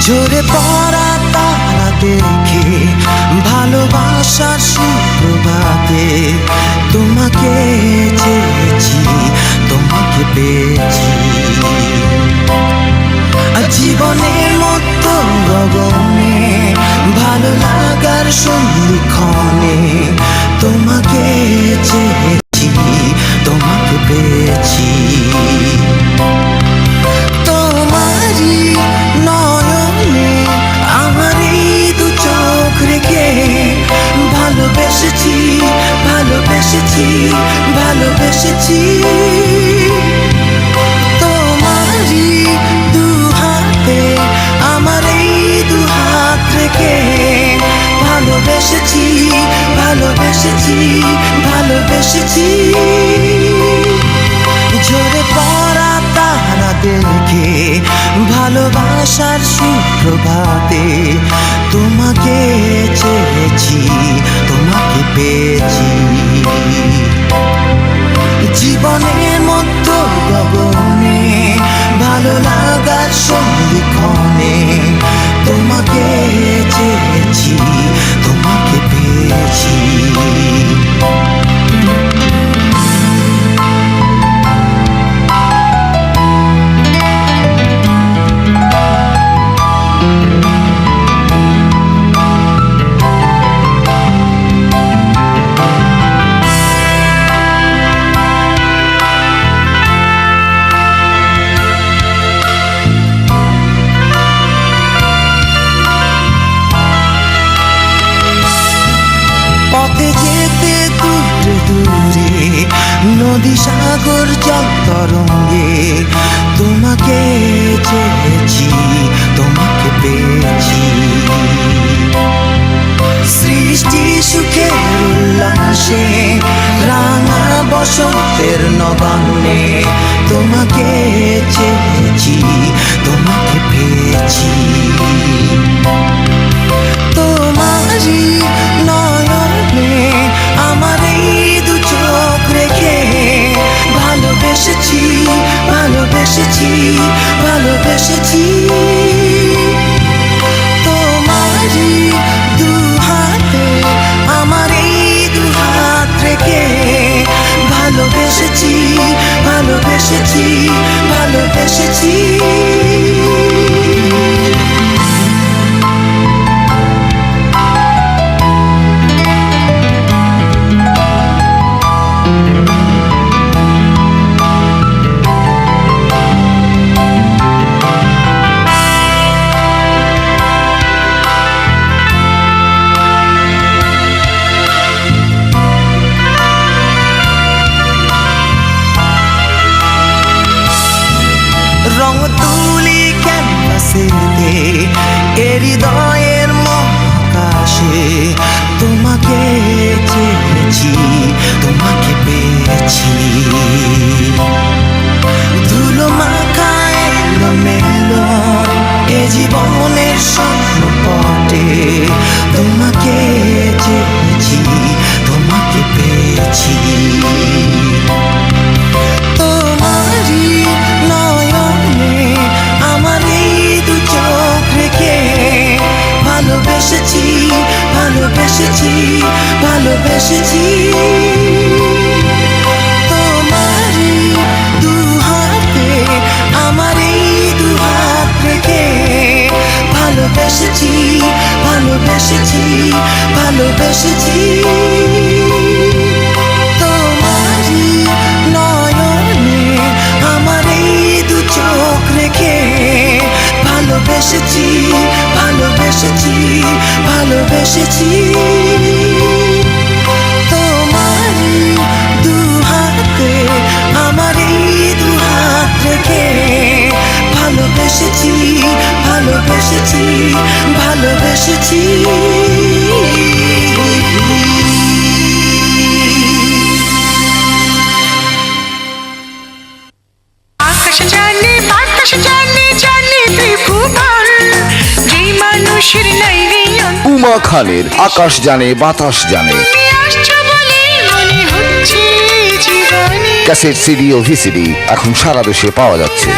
ঝরে পড়া তারা দেখে ভালোবাসার সুপ্রভাতে তোমাকে চেয়েছি, তোমাকে পেয়েছি। জীবনের মতো গগনে ভালো লাগার সন্ধিক্ষণে তোমাকে চেয়েছি, তোমাকে পেয়েছি। তোমারই নয়নে আমার এই দু চোখ রেখে ভালোবেসেছি, ভালোবেসেছি, ভালোবেসেছি। তোমারই দু হাতে আমার এই দু হাত রেখে ভালোবেসেছি, ভালোবেসেছি, ভালোবেসেছি। ঝরে পড়া তারা দেখে ভালোবাসার সুপ্রভাতে তোমাকে চেয়েছি, তোমাকে পেয়েছি। জীবনের মতো গগনে ভালো লাগার সন্ধিক্ষণে তোমাকে চেয়েছি, তোমাকে পেয়েছি। পথে যেতে দূরে দূরে নদী সাগর জল তরঙ্গে তোমাকে চেয়েছি, তোমাকে পেয়েছি। সৃষ্টি সুখের উল্লাসে রাঙা বসন্তের নবান্নে তোমাকে চেয়েছি, তোমাকে পেয়েছি। তোমারই নয়নে আমার এই দু চোখ রেখে ভালোবেসেছি, ভালোবেসেছি, ভালোবেসেছি। তোমারই দু হাতে আমার এই দু হাত রেখে ভালোবেসেছি, ভালোবেসেছি, ভালোবেসেছি। রং তুলি ক্যানভাসেতে এ হৃদয়ের মহাকাশে তোমাকে চেয়েছি, তোমাকে পেয়েছি। ধুলো মাখা এলোমেলো এ জীবনের স্বপ্নপটে তোমাকে চেয়েছি, তোমাকে পেয়েছি। তোমারই নয়নে আমার এই দু চোখ রেখে ভালোবেসেছি, ভালোবেসেছি, ভালোবেসেছি। তোমারই দু হাতে আমার এই দু হাত রেখে ভালোবেসেছি, ভালোবেসেছি, ভালোবেসেছি। তোমারই নয়নে আমার এই দু চোখ রেখে ভালোবেসেছি, ভালোবেসেছি, ভালোবেসেছি। তোমারই দু হাতে আমার এই দু হাত রেখে ভালোবেসেছি, ভালোবেসেছি, ভালোবেসেছি। আকাশ জানে বাতাস জানে জানে ত্রিভুবন, যেই মানুষের নাই রে উমা খানের আকাশ জানে বাতাস জানে। তুমি আসছো বলে মনে হচ্ছে জীবনে। ক্যাসেট, সিডি ও ভিসিডি এখন সারা দেশে পাওয়া যাচ্ছে।